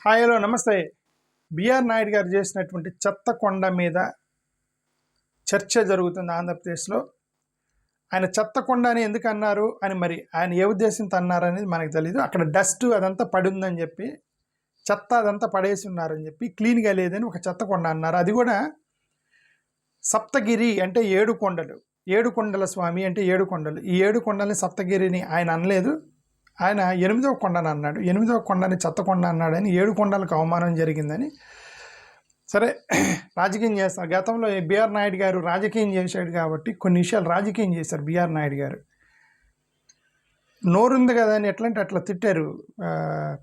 Hi hello నమస్తే. BR Naidu గారు చేసినటువంటి చెత్త కొండ మీద చర్చ జరుగుతుంది ఆంధ్రప్రదేశ్లో. ఆయన చెత్త కొండ అని ఎందుకు అన్నారు అని, మరి ఆయన ఏ ఉద్దేశంతో అన్నారు అనేది మనకు తెలియదు. అక్కడ డస్ట్ అదంతా పడి ఉందని చెప్పి, చెత్త అదంతా పడేసి ఉన్నారని చెప్పి, క్లీన్గా లేదని ఒక చెత్త కొండ అన్నారు. అది కూడా సప్తగిరి అంటే 7 కొండలు, 7 కొండల స్వామి అంటే 7 కొండలు. ఈ 7 కొండల్ని సప్తగిరిని ఆయన అనలేదు. ఆయన 8వ కొండను అన్నాడు. 8వ కొండని చెత్త కొండ అన్నాడని 7 కొండలకు అవమానం జరిగిందని. సరే, రాజకీయం చేస్తారు. గతంలో బిఆర్ నాయుడు గారు రాజకీయం చేశాడు కాబట్టి కొన్ని విషయాలు రాజకీయం చేశారు. బిఆర్ నాయుడు గారు నోరుంది కదా అని ఎట్లంటే అట్లా తిట్టారు.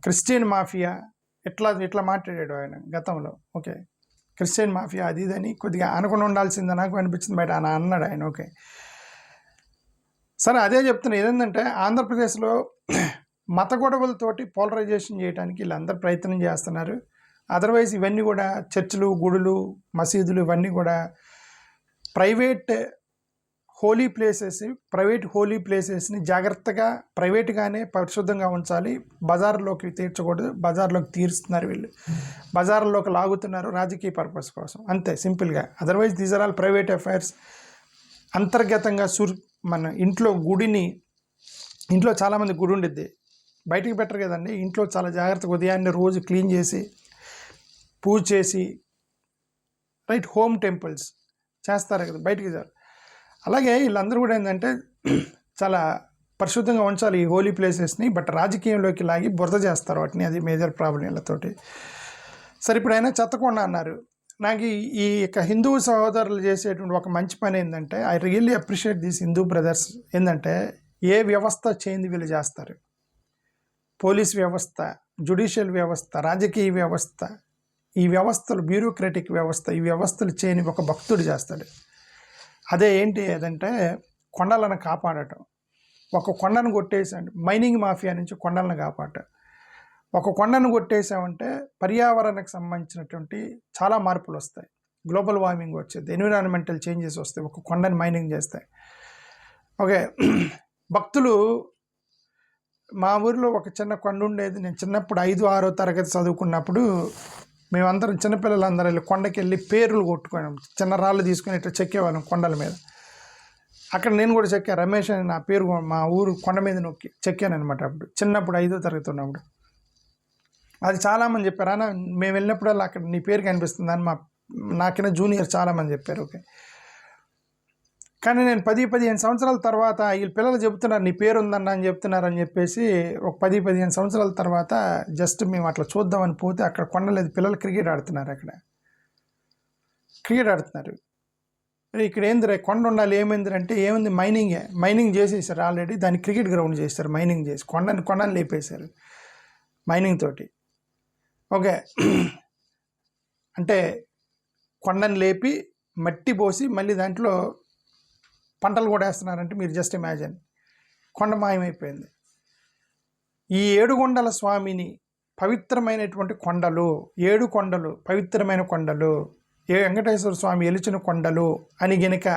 క్రిస్టియన్ మాఫియా ఇట్లా మాట్లాడాడు ఆయన గతంలో. ఓకే, క్రిస్టియన్ మాఫియా అది ఇదని కొద్దిగా అనుకుని ఉండాల్సిందే నాకు అనిపించింది. బయట ఆయన అన్నాడు ఆయన. ఓకే సరే, అదే చెప్తున్నా. ఏదంటే ఆంధ్రప్రదేశ్లో మత గొడవలతోటి పోలరైజేషన్ చేయడానికి వీళ్ళందరూ ప్రయత్నం చేస్తున్నారు. అదర్వైజ్ ఇవన్నీ కూడా చర్చిలు, గుడులు, మసీదులు ఇవన్నీ కూడా ప్రైవేట్ హోలీ ప్లేసెస్ని జాగ్రత్తగా ప్రైవేట్గానే పరిశుద్ధంగా ఉంచాలి. బజార్లోకి తీర్చకూడదు. బజార్లోకి తీరుస్తున్నారు వీళ్ళు, బజార్లోకి లాగుతున్నారు రాజకీయ పర్పస్ కోసం, అంతే సింపుల్గా. Otherwise these are all private affairs. అంతర్గతంగా మన ఇంట్లో చాలామంది గుడి ఉండిద్ది, బయటికి పెట్టరు కదండి. ఇంట్లో చాలా జాగ్రత్తగా ఉదయాన్నే రోజు క్లీన్ చేసి పూజ చేసి హోమ్ టెంపుల్స్ చేస్తారు కదా, బయటికి. అలాగే వీళ్ళందరూ కూడా ఏంటంటే చాలా పరిశుద్ధంగా ఉంచాలి ఈ హోలీ ప్లేసెస్ని. బట్ రాజకీయంలోకి లాగి బురద చేస్తారు వాటిని. అది మేజర్ ప్రాబ్లం వీళ్ళతోటి. సరే, ఇప్పుడు అయినా చెత్తకొండ అన్నారు. నాకు ఈ యొక్క హిందూ సహోదరులు చేసేటువంటి ఒక మంచి పని ఏంటంటే, I really appreciate these Hindu brothers. ఏంటంటే ఏ వ్యవస్థ చేంజ్ వీళ్ళు చేస్తారు. పోలీస్ వ్యవస్థ, జ్యుడిషియల్ వ్యవస్థ, రాజకీయ వ్యవస్థ, ఈ వ్యవస్థలు, బ్యూరోక్రటిక్ వ్యవస్థ, ఈ వ్యవస్థలు చేయని ఒక భక్తుడు చేస్తాడు. అదే ఏంటి అదంటే కొండలను కాపాడటం. ఒక కొండను కొట్టేసాడు, మైనింగ్ మాఫియా నుంచి కొండలను కాపాడటం. ఒక కొండను కొట్టేసామంటే పర్యావరణకు సంబంధించినటువంటి చాలా మార్పులు వస్తాయి. గ్లోబల్ వార్మింగ్ వచ్చేది, ఎన్విరాన్మెంటల్ చేంజెస్ వస్తాయి ఒక కొండని మైనింగ్ చేస్తాయి. ఓకే, భక్తులు, మా ఊరిలో ఒక చిన్న కొండ ఉండేది. నేను చిన్నప్పుడు 5-6వ తరగతి చదువుకున్నప్పుడు మేమందరం చిన్నపిల్లలందరూ వెళ్ళి కొండకి వెళ్ళి పేర్లు కొట్టుకున్నాం. చిన్న రాళ్ళు తీసుకుని ఇట్లా చెక్కేవాళ్ళం కొండల మీద. అక్కడ నేను కూడా చెక్కా. రమేష్ అని నా పేరు మా ఊరు కొండ మీద నొక్కి చెక్కాను అనమాట. అప్పుడు చిన్నప్పుడు 5వ తరగతి ఉన్నప్పుడు. అది చాలామంది చెప్పారు, అన్న మేము వెళ్ళినప్పుడల్లా అక్కడ నీ పేరు కనిపిస్తుంది అని నాకైనా జూనియర్ చాలామంది చెప్పారు. ఓకే, కానీ నేను 10-15 సంవత్సరాల తర్వాత వీళ్ళు పిల్లలు చెబుతున్నారు నీ పేరు ఉందన్న అని చెప్తున్నారని చెప్పేసి, ఒక 10-15 సంవత్సరాల తర్వాత జస్ట్ మేము అట్లా చూద్దామని పోతే అక్కడ కొండలేదు. పిల్లలు క్రికెట్ ఆడుతున్నారు. అక్కడ క్రికెట్ ఆడుతున్నారు. ఇక్కడ ఏంది కొండ ఉండాలి, ఏమైందంటే ఏముంది, మైనింగ్ చేసేసారు ఆల్రెడీ. దాన్ని క్రికెట్ గ్రౌండ్ చేస్తారు. మైనింగ్ చేసి కొండని లేపేశారు మైనింగ్ తోటి. ఓకే, అంటే కొండని లేపి మట్టి పోసి మళ్ళీ దాంట్లో పంటలు కూడా వేస్తున్నారంటే మీరు జస్ట్ ఇమాజిన్. కొండ మాయమైపోయింది. ఈ 7 కొండల స్వామిని, పవిత్రమైనటువంటి కొండలు, 7 కొండలు పవిత్రమైన కొండలు, వెంకటేశ్వర స్వామి ఎలిచిన కొండలు అని గనక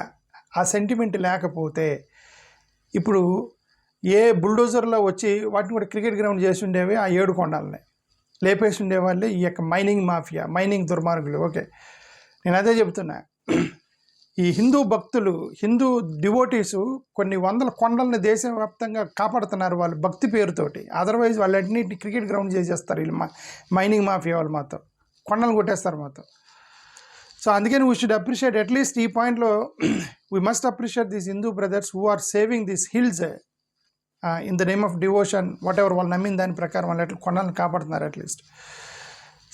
ఆ సెంటిమెంట్ లేకపోతే ఇప్పుడు ఏ బుల్డోజర్లో వచ్చి వాటిని కూడా క్రికెట్ గ్రౌండ్ చేసి ఉండేవి. ఆ 7 కొండలని లేపేసి ఉండేవాళ్ళే ఈ యొక్క మైనింగ్ మాఫియా, మైనింగ్ దుర్మార్గులు. ఓకే, నేను అదే చెబుతున్నా. ఈ హిందూ భక్తులు, హిందూ డివోటీసు కొన్ని వందల కొండలని దేశవ్యాప్తంగా కాపాడుతున్నారు వాళ్ళు భక్తి పేరుతోటి. అదర్వైజ్ వాళ్ళన్నింటినీ క్రికెట్ గ్రౌండ్ చేసేస్తారు వీళ్ళు. మైనింగ్ మాఫియా వాళ్ళు మాత్రం కొండలు కొట్టేస్తారు మొత్తం. సో అందుకని వీ షుడ్ అప్రిషియేట్ అట్లీస్ట్ ఈ పాయింట్లో we must appreciate these Hindu brothers who are saving these hills in the name of devotion. Whatever వాళ్ళు నమ్మిన దాని ప్రకారం వాళ్ళు ఎట్లా కొండలను కాపాడుతున్నారు అట్లీస్ట్.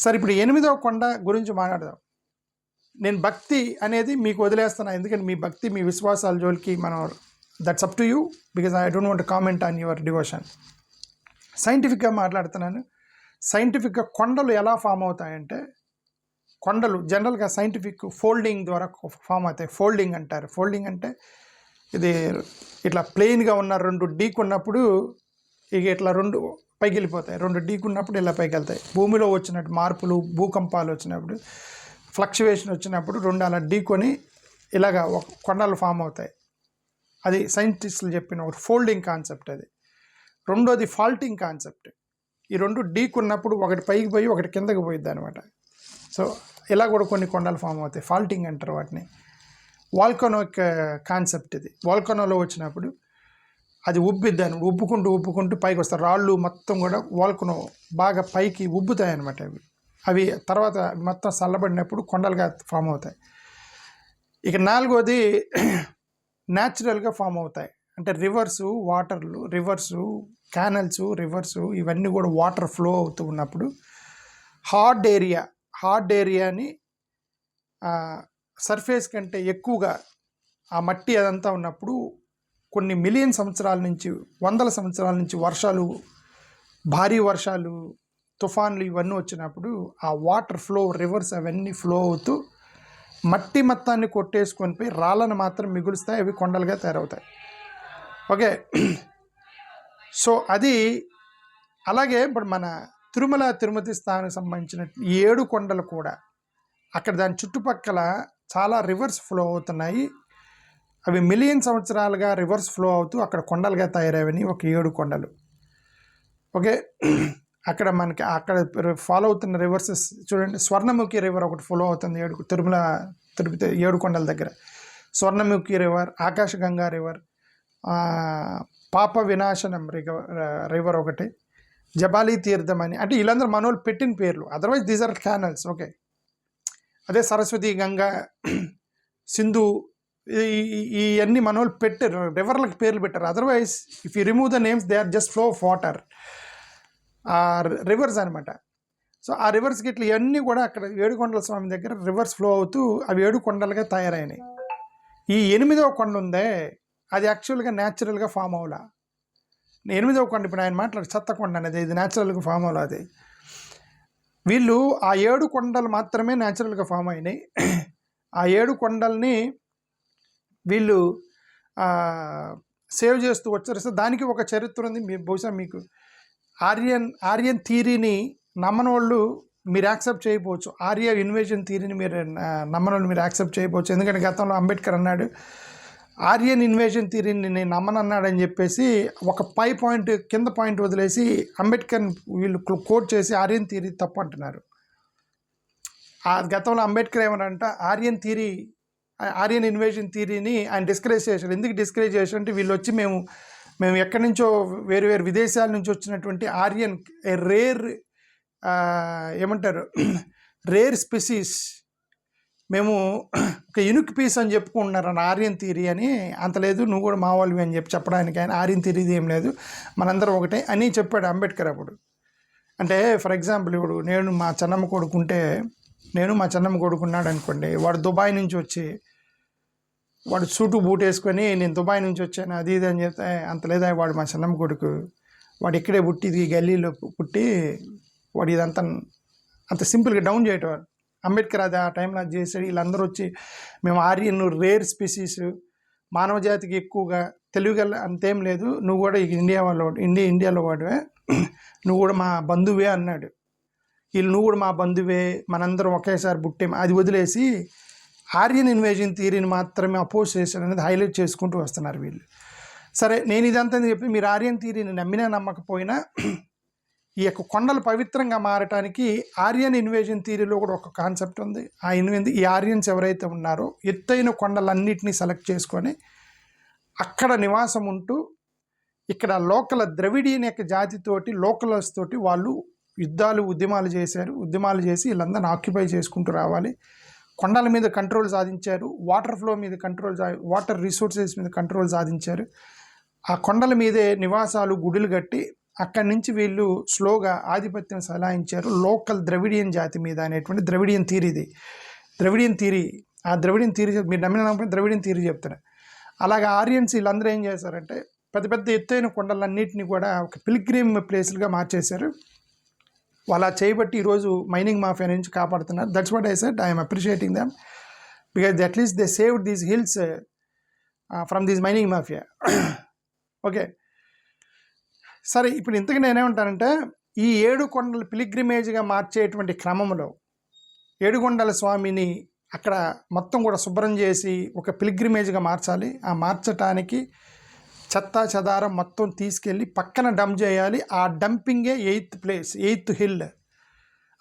సరే, ఇప్పుడు 8వ కొండ గురించి మాట్లాడదాం. నేను భక్తి అనేది మీకు వదిలేస్తున్నా, ఎందుకంటే మీ భక్తి, మీ విశ్వాసాల జోలికి మనం, that's up to you, because I don't want comment on your devotion. సైంటిఫిక్గా మాట్లాడుతున్నాను. సైంటిఫిక్గా కొండలు ఎలా ఫామ్ అవుతాయంటే, కొండలు జనరల్గా సైంటిఫిక్ ఫోల్డింగ్ ద్వారా ఫామ్ అవుతాయి. ఫోల్డింగ్ అంటారు. ఫోల్డింగ్ అంటే ఇది ఇట్లా ప్లెయిన్గా ఉన్న 2 ఢీకున్నప్పుడు ఇక ఇట్లా 2 పైకి వెళ్ళిపోతాయి. 2 ఢీకున్నప్పుడు ఇలా పైకి వెళ్తాయి. భూమిలో వచ్చినట్టు మార్పులు, భూకంపాలు వచ్చినప్పుడు, ఫ్లక్చువేషన్ వచ్చినప్పుడు 2 అలా ఢీకొని ఇలాగా ఒక కొండలు ఫామ్ అవుతాయి. అది సైంటిస్టులు చెప్పిన ఒక ఫోల్డింగ్ కాన్సెప్ట్. అది రెండోది ఫాల్టింగ్ కాన్సెప్ట్. ఈ రెండు ఢీకున్నప్పుడు ఒకటి పైకి పోయి ఒకటి కిందకి పోయిద్ది అనమాట. సో ఇలా కూడా కొన్ని కొండలు ఫామ్ అవుతాయి. ఫాల్టింగ్ అంటారు వాటిని. వాల్కనోక్ కాన్సెప్ట్ ఇది. వాల్కనోలో వచ్చినప్పుడు అది ఉబ్బిద్దాను, ఉబ్బుకుంటూ పైకి వస్తారు. రాళ్ళు మొత్తం కూడా వాల్కనో బాగా పైకి ఉబ్బుతాయి అనమాట. అవి తర్వాత మొత్తం చల్లబడినప్పుడు కొండలుగా ఫామ్ అవుతాయి. ఇక నాలుగోది న్యాచురల్గా ఫామ్ అవుతాయి. అంటే రివర్సు, వాటర్లు, రివర్సు, క్యానల్స్, రివర్సు, ఇవన్నీ కూడా వాటర్ ఫ్లో అవుతూ ఉన్నప్పుడు హార్డ్ ఏరియాని సర్ఫేస్ కంటే ఎక్కువగా ఆ మట్టి అదంతా ఉన్నప్పుడు కొన్ని మిలియన్ సంవత్సరాల నుంచి, వందల సంవత్సరాల నుంచి వర్షాలు, భారీ వర్షాలు, తుఫాన్లు ఇవన్నీ వచ్చినప్పుడు ఆ వాటర్ ఫ్లో, రివర్స్ అవన్నీ ఫ్లో అవుతూ మట్టి మొత్తాన్ని కొట్టేసుకొని పోయి రాళ్ళను మాత్రం మిగులుస్తాయి. అవి కొండలుగా తయారవుతాయి. ఓకే. సో అది అలాగే ఇప్పుడు మన తిరుమతి స్థానానికి సంబంధించిన 7 కొండలు కూడా అక్కడ దాని చుట్టుపక్కల చాలా రివర్స్ ఫ్లో అవుతున్నాయి. అవి మిలియన్ సంవత్సరాలుగా రివర్స్ ఫ్లో అవుతూ అక్కడ కొండలుగా తయారవని ఒక 7 కొండలు. ఓకే. అక్కడ మనకి అక్కడ ఫాలో అవుతున్న రివర్సెస్ చూడండి. స్వర్ణముఖి రివర్ ఒకటి ఫాలో అవుతుంది తిరుపతి 7 కొండల దగ్గర. స్వర్ణముఖి రివర్, ఆకాశగంగా రివర్, పాప వినాశనం రివర్ ఒకటి, జబాలి తీర్థం అని. అంటే వీళ్ళందరూ మనోళ్ళు పెట్టిన పేర్లు. Otherwise these are canals. Okay. అదే సరస్వతి, గంగా, సింధు, ఇవన్నీ మనోళ్ళు పెట్టారు, రివర్లకు పేర్లు పెట్టారు. Otherwise if you remove the names they are just flow of water, rivers అనమాట. సో ఆ రివర్స్కి ఇట్లా ఇవన్నీ కూడా అక్కడ ఏడుకొండల స్వామి దగ్గర రివర్స్ ఫ్లో అవుతూ అవి 7 కొండలుగా తయారైనాయి. ఈ 8వ కొండ ఉందే అది యాక్చువల్గా న్యాచురల్గా ఫామ్ అవ్వాల. 8వ కొండ ఇప్పుడు ఆయన మాట్లాడు సత్తకొండ అనేది, ఇది న్యాచురల్గా ఫామ్ అవ్వాలి. అది వీళ్ళు ఆ 7 కొండలు మాత్రమే న్యాచురల్గా ఫామ్ అయినాయి. ఆ 7 కొండల్ని వీళ్ళు సేవ్ చేస్తూ వచ్చారు. దానికి ఒక చరిత్ర ఉంది. బహుశా మీకు ఆర్యన్ థియరీని నమ్మని వాళ్ళు మీరు యాక్సెప్ట్ చేయకపోవచ్చు. ఆర్య ఇన్వేజన్ థియరీని మీరు నమ్మని వాళ్ళు మీరు యాక్సెప్ట్ చేయకపోవచ్చు. ఎందుకంటే గతంలో అంబేద్కర్ అన్నాడు ఆర్యన్ ఇన్వేజన్ థియరీని నేను నమ్మనన్నాడని చెప్పేసి ఒక పై పాయింట్ కింద పాయింట్ వదిలేసి అంబేద్కర్ వీళ్ళు కోట్ చేసి ఆర్యన్ థియరీ తప్పు అంటున్నారు. ఆ గతంలో అంబేద్కర్ ఏమనంట ఆర్యన్ ఇన్వేజన్ థియరీని ఆయన డిస్కరేజ్ చేశాడు. ఎందుకు డిస్కరేజ్ చేశాడు అంటే వీళ్ళు వచ్చి మేము ఎక్కడి నుంచో వేరు విదేశాల నుంచి వచ్చినటువంటి ఆర్యన్ రేర్ స్పెసీస్, మేము ఒక యునిక్ పీస్ అని చెప్పుకుంటున్నారు అని ఆర్యన్ థియరీ అని. అంత లేదు, నువ్వు కూడా మా వాళ్ళవి అని చెప్పడానికి ఆయన ఆర్యన్ థియరీది ఏం లేదు, మనందరం ఒకటే అని చెప్పాడు అంబేద్కర్ అప్పుడు. అంటే ఫర్ ఎగ్జాంపుల్ ఇప్పుడు నేను మా చెన్నమ్మ కొడుకున్నాడు అనుకోండి. వాడు దుబాయ్ నుంచి వచ్చి వాడు సూటు బూట్ వేసుకొని నేను దుబాయ్ నుంచి వచ్చాను అది ఇది అని చెప్తే అంత లేదా, వాడు మా చెన్నమ్మ కొడుకు, వాడు ఇక్కడే పుట్టి ఇది గల్లీలో పుట్టి వాడు ఇదంతా అంత సింపుల్గా డౌన్ చేయటం. అంబేద్కర్ అది ఆ టైంలో అది చేశాడు. వీళ్ళందరూ వచ్చి మేము ఆర్యన్ రేర్ స్పీసీస్, మానవ జాతికి ఎక్కువగా తెలివిగల అంతేం లేదు, నువ్వు కూడా ఇండియాలో వాడివే, నువ్వు కూడా మా బంధువే అన్నాడు. నువ్వు కూడా మా బంధువే, మనందరం ఒకేసారి పుట్టే, అది వదిలేసి ఆర్యన్ ఇన్వేజన్ థియరీని మాత్రమే అపోజ్ చేశారు అనేది హైలైట్ చేసుకుంటూ వస్తున్నారు వీళ్ళు. సరే, నేను ఇదంతా చెప్పి మీరు ఆర్యన్ థియరీని నమ్మినా నమ్మకపోయినా ఈ యొక్క కొండలు పవిత్రంగా మారటానికి ఆర్యన్ ఇన్వేజన్ థియరీలో కూడా ఒక కాన్సెప్ట్ ఉంది. ఈ ఆర్యన్స్ ఎవరైతే ఉన్నారో ఎత్తైన కొండలన్నింటినీ సెలెక్ట్ చేసుకొని అక్కడ నివాసం ఉంటూ ఇక్కడ లోకల్ ద్రవిడియన్ యొక్క జాతితోటి లోకల్స్ తోటి వాళ్ళు ఉద్యమాలు చేసి వీళ్ళందరినీ ఆక్యుపై చేసుకుంటూ రావాలి. కొండల మీద కంట్రోల్ సాధించారు, వాటర్ ఫ్లో మీద వాటర్ రిసోర్సెస్ మీద కంట్రోల్ సాధించారు. ఆ కొండల మీదే నివాసాలు, గుడులు కట్టి అక్కడి నుంచి వీళ్ళు స్లోగా ఆధిపత్యం సలాయించారు లోకల్ ద్రవిడియన్ జాతి మీద అనేటువంటి ద్రవిడియన్ థియరీ. ఆ ద్రవిడియన్ థియరీ మీరు నమ్మిన ద్రవిడియన్ థియరీ చెప్తారు. అలాగే ఆర్యన్స్ వీళ్ళందరూ ఏం చేశారంటే పెద్ద ఎత్తైన కొండలన్నింటినీ కూడా ఒక పిల్గ్రిమ్ ప్లేస్లుగా మార్చేశారు. వాళ్ళ చేయబట్టి ఈరోజు మైనింగ్ మాఫియా నుంచి కాపాడుతున్నారు. That's what I said, I'm appreciating them because at least they saved these hills from these mining mafia. Okay, సరే. ఇప్పుడు ఇంతకు నేనేమంటానంటే ఈ 7 కొండలు పిలిగ్రిమేజ్గా మార్చేటువంటి క్రమంలో ఏడుకొండల స్వామిని అక్కడ మొత్తం కూడా శుభ్రం చేసి ఒక పిలిగ్రిమేజ్గా మార్చాలి. ఆ మార్చటానికి చెత్త చెదారం మొత్తం తీసుకెళ్ళి పక్కన డంప్ చేయాలి. ఆ డంపింగే 8th ప్లేస్, 8th హిల్.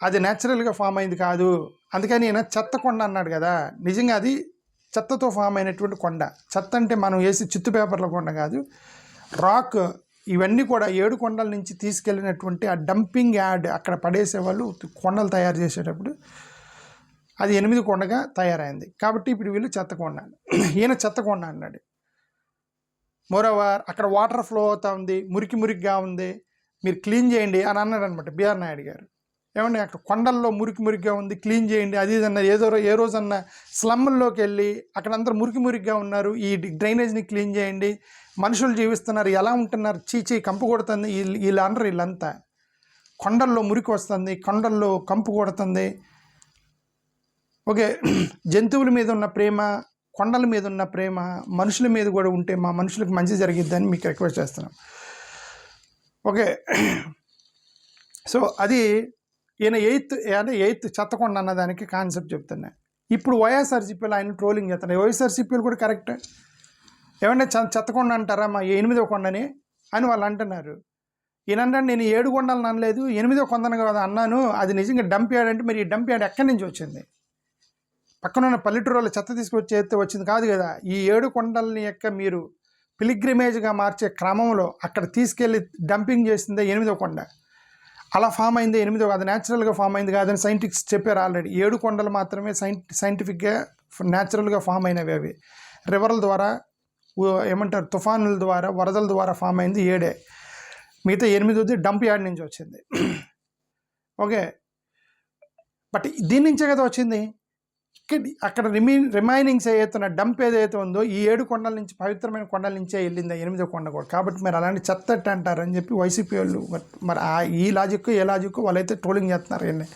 అది న్యాచురల్గా ఫామ్ అయింది కాదు. అందుకని ఈయన చెత్త కొండ అన్నాడు కదా, నిజంగా అది చెత్తతో ఫామ్ అయినటువంటి కొండ. చెత్త అంటే మనం వేసి చిత్తు పేపర్ల కొండ కాదు, రాక్. ఇవన్నీ కూడా 7 కొండల నుంచి తీసుకెళ్ళినటువంటి ఆ డంపింగ్ యార్డ్, అక్కడ పడేసేవాళ్ళు కొండలు తయారు చేసేటప్పుడు. అది 8 కొండగా తయారైంది. కాబట్టి ఇప్పుడు వీళ్ళు చెత్త కొండ, ఈయన చెత్త కొండ అన్నాడు. మోరోవర్ అక్కడ వాటర్ ఫ్లో అవుతా ఉంది, మురికిగా ఉంది, మీరు క్లీన్ చేయండి అని అన్నాడు అనమాట బిఆర్ నాయుడు గారు. ఏమండి అక్కడ కొండల్లో మురికిగా ఉంది, క్లీన్ చేయండి అది ఇది అన్న. ఏ రోజన్నా స్లమ్లోకి వెళ్ళి అక్కడ అందరూ మురికిగా ఉన్నారు, ఈ డ్రైనేజ్ని క్లీన్ చేయండి, మనుషులు జీవిస్తున్నారు, ఎలా ఉంటున్నారు, చీచీ కంపు కొడుతుంది వీళ్ళు అనరు. వీళ్ళంతా కొండల్లో మురికి వస్తుంది, కొండల్లో కంపు కొడుతుంది. ఓకే, జంతువుల మీద ఉన్న ప్రేమ, కొండల మీద ఉన్న ప్రేమ మనుషుల మీద కూడా ఉంటే మా మనుషులకు మంచి జరిగిద్దని మీకు రిక్వెస్ట్ చేస్తున్నాం. ఓకే, సో అది ఈయన 8th చెత్తకొండ అన్నదానికి కాన్సెప్ట్ చెప్తున్నా. ఇప్పుడు వైఎస్ఆర్సీపీలో ఆయన ట్రోలింగ్ చేస్తున్నారు. వైఎస్ఆర్సీపీలు కూడా కరెక్ట్. ఏమంటే చెత్తకొండ అంటారా మా 8వ కొండని అని వాళ్ళు అంటున్నారు. ఈయనంటే నేను 7 కొండలను అనలేదు, 8వ కొండను కదా అన్నాను. అది నిజంగా డంప్ యార్డ్ అంటే మరి ఈ డంప్ యార్డ్ ఎక్కడి నుంచి వచ్చింది? పక్కనున్న పల్లెటూరులో చెత్త తీసుకొచ్చి వచ్చింది కాదు కదా. ఈ 7 కొండలని యొక్క మీరు పిలిగ్రిమేజ్గా మార్చే క్రమంలో అక్కడ తీసుకెళ్ళి డంపింగ్ చేసిందే 8వ కొండ. అలా ఫామ్ అయింది 8వ, అది న్యాచురల్గా ఫామ్ అయింది కాదని సైంటిస్ట్స్ చెప్పారు ఆల్రెడీ. 7 కొండలు మాత్రమే సైంటిఫిక్గా న్యాచురల్గా ఫామ్ అయినవి. అవి రివర్ల ద్వారా, ఏమంటారు, తుఫానుల ద్వారా, వరదల ద్వారా ఫామ్ అయింది 7. మిగతా 8ది డంప్ యార్డ్ నుంచి వచ్చింది. ఓకే, బట్ దీని నుంచే కదా వచ్చింది. అక్కడ రిమైనింగ్స్ ఏదైతున్న డంప్ ఏదైతే ఉందో ఈ 7 కొండల నుంచి, పవిత్రమైన కొండల నుంచే వెళ్ళింది 8వ కొండ కూడా. కాబట్టి మరి అలాంటి చెత్త అంటారని చెప్పి వైసీపీ వాళ్ళు మరి ఈ లాజిక్ ఏ లాజిక్ వాళ్ళైతే ట్రోలింగ్ చేస్తున్నారు.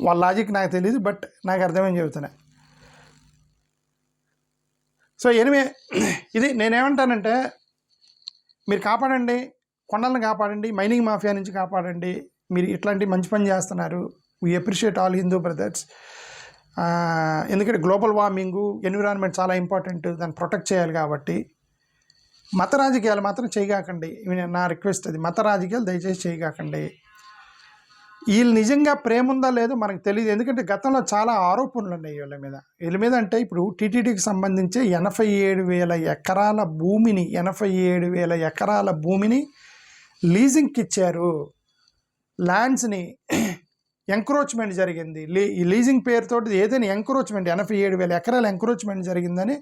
వాళ్ళ లాజిక్ నాకు తెలియదు, బట్ నాకు అర్థమని చెబుతున్నా. సో ఎనివే, ఇది నేనేమంటానంటే మీరు కాపాడండి, కొండలను కాపాడండి, మైనింగ్ మాఫియా నుంచి కాపాడండి. మీరు ఇట్లాంటి మంచి పని చేస్తున్నారు. We appreciate all Hindu brothers. ఎందుకంటే గ్లోబల్ వార్మింగు, ఎన్విరాన్మెంట్ చాలా ఇంపార్టెంట్, దాన్ని ప్రొటెక్ట్ చేయాలి. కాబట్టి మత రాజకీయాలు మాత్రం చేయగాకండి, నా రిక్వెస్ట్ అది. మత రాజకీయాలు దయచేసి చేయగాకండి. వీళ్ళు నిజంగా ప్రేమ ఉందా లేదో మనకు తెలియదు. ఎందుకంటే గతంలో చాలా ఆరోపణలు ఉన్నాయి వీళ్ళ మీద. అంటే ఇప్పుడు టీటీడీకి సంబంధించి 87,000 ఎకరాల భూమిని 87,000 ఎకరాల భూమిని లీజింగ్కి ఇచ్చారు. ల్యాండ్స్ని ఎంక్రోచ్మెంట్ జరిగింది. ఈ లీజింగ్ పేరుతోటి ఏదైనా ఎంక్రోచ్మెంట్ 87,000 ఎకరాల ఎంక్రోచ్మెంట్ జరిగిందని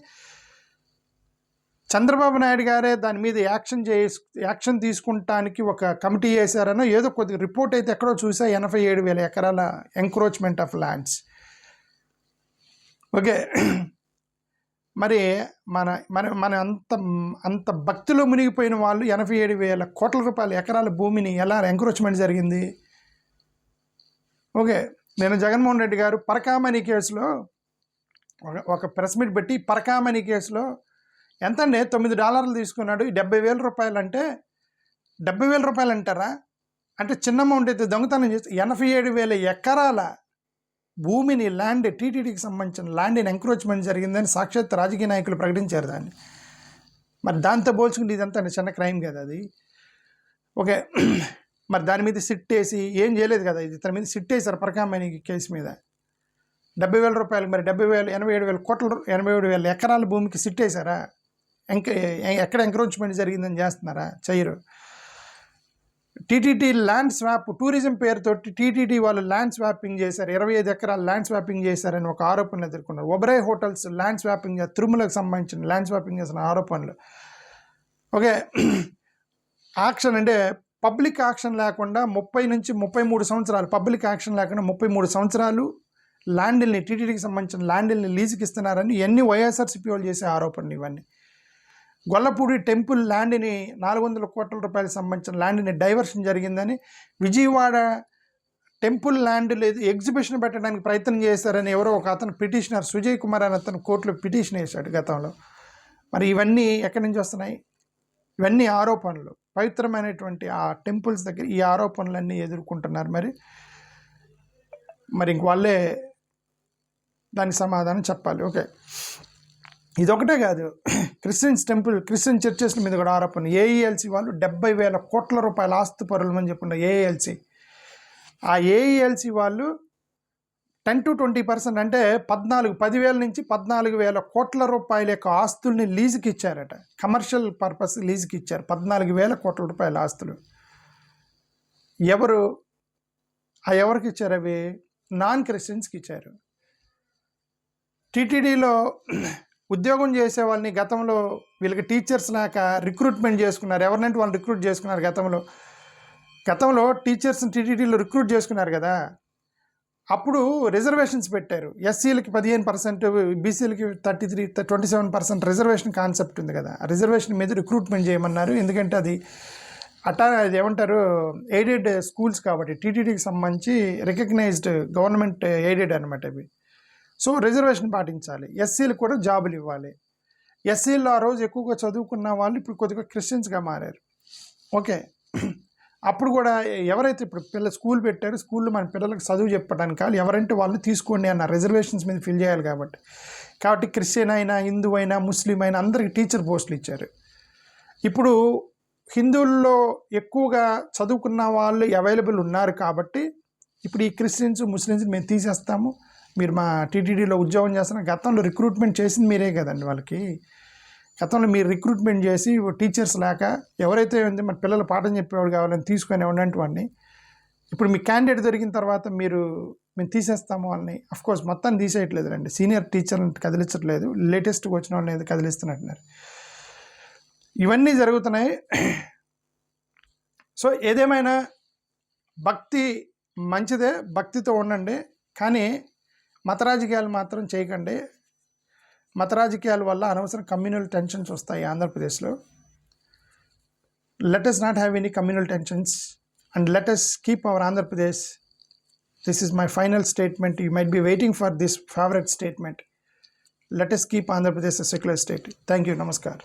చంద్రబాబు నాయుడు గారే దాని మీద యాక్షన్ తీసుకుంటానికి ఒక కమిటీ వేశారనో ఏదో కొద్దిగా రిపోర్ట్ అయితే ఎక్కడో చూసా. 87,000 ఎకరాల ఎంక్రోచ్మెంట్ ఆఫ్ ల్యాండ్స్. ఓకే, మరి మన అంత భక్తిలో మునిగిపోయిన వాళ్ళు 87,000 కోట్ల రూపాయల ఎకరాల భూమిని ఎలా ఎంక్రోచ్మెంట్ జరిగింది? ఓకే, నేను జగన్మోహన్ రెడ్డి గారు పరకామణి కేసులో ఒక ప్రెస్ మీట్ పెట్టి, పరకామణి కేసులో ఎంతండి $9 తీసుకున్నాడు, 70,000 రూపాయలు అంటే 70,000 రూపాయలు అంటారా? అంటే చిన్న అమౌంట్ అయితే దొంగతనం చేసి 87,000 ఎకరాల భూమిని, ల్యాండ్, టీటీడీకి సంబంధించిన ల్యాండ్ని ఎంక్రోచ్మెంట్ జరిగిందని సాక్షాత్ రాజకీయ నాయకులు ప్రకటించారు దాన్ని. మరి దాంతో పోల్చుకుంటే ఇదంతా చిన్న క్రైమ్ కదా అది. ఓకే, మరి దాని మీద సిట్ వేసి ఏం చేయలేదు కదా. ఇది ఇతని మీద సిట్ వేశారు పరకామణి కేసు మీద 70,000 రూపాయలు. మరి 87,000 కోట్ల 87,000 ఎకరాల భూమికి సిట్ వేశారా? ఎక్కడ ఎంక్రోచ్మెంట్ జరిగిందని చేస్తున్నారా? చేయరు. టీటీడీ ల్యాండ్ స్వాప్, టూరిజం పేరుతోటి టీటీడీ వాళ్ళు ల్యాండ్ స్వాపింగ్ చేశారు. 25 ఎకరాలు ల్యాండ్ స్వాపింగ్ చేశారని ఒక ఆరోపణలు ఎదుర్కొన్నారు. ఒబరాయ్ హోటల్స్ ల్యాండ్ స్వాపింగ్, తిరుమలకు సంబంధించిన ల్యాండ్ స్వాపింగ్ చేసిన ఆరోపణలు. ఓకే, ఆక్షన్ అంటే పబ్లిక్ ఆక్షన్ లేకుండా 30 నుంచి 33 సంవత్సరాలు, పబ్లిక్ ఆక్షన్ లేకుండా 33 సంవత్సరాలు ల్యాండ్ని, టీటీడీకి సంబంధించిన ల్యాండ్ని లీజుకి ఇస్తున్నారని ఇవన్నీ వైఎస్ఆర్సీపీ వాళ్ళు చేసే ఆరోపణలు. ఇవన్నీ గొల్లపూడి టెంపుల్ ల్యాండ్ని 400 కోట్ల రూపాయలకు సంబంధించిన ల్యాండ్ని డైవర్షన్ జరిగిందని, విజయవాడ టెంపుల్ ల్యాండ్ లేదు ఎగ్జిబిషన్ పెట్టడానికి ప్రయత్నం చేశారని ఎవరో ఒక అతను పిటిషనర్ సుజయ్ కుమార్ అని అతను కోర్టులో పిటిషన్ వేశాడు గతంలో. మరి ఇవన్నీ ఎక్కడి నుంచి వస్తున్నాయి? ఇవన్నీ ఆరోపణలు. పవిత్రమైనటువంటి ఆ టెంపుల్స్ దగ్గర ఈ ఆరోపణలన్నీ ఎదుర్కొంటున్నారు. మరి ఇంక వాళ్ళే దానికి సమాధానం చెప్పాలి. ఓకే, ఇదొకటే కాదు, క్రిస్టియన్ చర్చెస్ మీద కూడా ఆరోపణ. ఏఈఎల్సీ వాళ్ళు 70,000 కోట్ల రూపాయల ఆస్తి పరులమని చెప్పుండే ఏఈఎల్సీ. ఆ ఏఈఎల్సీ వాళ్ళు 10-20% అంటే 10,000 నుంచి 14,000 కోట్ల రూపాయల యొక్క ఆస్తుల్ని లీజుకి ఇచ్చారట. కమర్షియల్ పర్పస్ లీజుకి ఇచ్చారు 14,000 కోట్ల రూపాయల ఆస్తులు. ఎవరికి ఇచ్చారు? అవి నాన్ క్రిస్టియన్స్కి ఇచ్చారు. టీటీడీలో ఉద్యోగం చేసే వాళ్ళని గతంలో వీళ్ళకి టీచర్స్ లేక రిక్రూట్మెంట్ చేసుకున్నారు. ఎవరినంటే వాళ్ళు రిక్రూట్ చేసుకున్నారు. గతంలో టీచర్స్ని టీటీడీలో రిక్రూట్ చేసుకున్నారు కదా, అప్పుడు రిజర్వేషన్స్ పెట్టారు. ఎస్సీలకి 15%, బీసీలకి 27% రిజర్వేషన్ కాన్సెప్ట్ ఉంది కదా. ఆ రిజర్వేషన్ మీద రిక్రూట్మెంట్ చేయమన్నారు. ఎందుకంటే అది ఏమంటారు, ఎయిడెడ్ స్కూల్స్ కాబట్టి టీటీడీకి సంబంధించి రికగ్నైజ్డ్ గవర్నమెంట్ ఎయిడెడ్ అనమాట అవి. సో రిజర్వేషన్ పాటించాలి. ఎస్సీలకు కూడా జాబులు ఇవ్వాలి. ఎస్సీల్లో ఆ రోజు ఎక్కువగా చదువుకున్న వాళ్ళు ఇప్పుడు కొద్దిగా క్రిస్టియన్స్గా మారారు. ఓకే, అప్పుడు కూడా ఎవరైతే ఇప్పుడు స్కూల్ పెట్టారు, స్కూల్లో మన పిల్లలకు చదువు చెప్పడానికి కాదు, ఎవరంటే వాళ్ళని తీసుకోండి అన్న రిజర్వేషన్స్ మీద ఫిల్ చేయాలి. కాబట్టి క్రిస్టియన్ అయినా, హిందూ అయినా, ముస్లిం అయినా అందరికీ టీచర్ పోస్టులు ఇచ్చారు. ఇప్పుడు హిందువుల్లో ఎక్కువగా చదువుకున్న వాళ్ళు అవైలబుల్ ఉన్నారు కాబట్టి ఇప్పుడు ఈ క్రిస్టియన్స్, ముస్లిమ్స్ మేము తీసేస్తాము, మీరు మా టీటీడీలో ఉద్యోగం చేస్తున్నారు. గతంలో రిక్రూట్మెంట్ చేసింది మీరే కదండి. వాళ్ళకి గతంలో మీరు రిక్రూట్మెంట్ చేసి టీచర్స్ లేక ఎవరైతే ఉంది మన పిల్లలు పాఠం చెప్పేవాడు కావాలని తీసుకొని ఉన్నట్టు వాడిని ఇప్పుడు మీ క్యాండిడేట్ దొరికిన తర్వాత మేము తీసేస్తాము వాళ్ళని. అఫ్కోర్స్ మొత్తాన్ని తీసేయట్లేదు రండి, సీనియర్ టీచర్ని కదిలించట్లేదు, లేటెస్ట్గా వచ్చిన వాళ్ళని కదిలిస్తున్నట్టున్నారు. ఇవన్నీ జరుగుతున్నాయి. సో ఏదేమైనా భక్తి మంచిదే, భక్తితో ఉండండి, కానీ మత రాజకీయాలు మాత్రం చేయకండి. మత రాజకీయాల వల్ల అనవసరం కమ్యూనల్ టెన్షన్స్ వస్తాయి ఆంధ్రప్రదేశ్లో. Let us not have any communal tensions and let us keep our Andhra Pradesh. This is my final statement. You might be waiting for this favorite statement. Let us keep Andhra Pradesh a secular state. Thank you. Namaskar.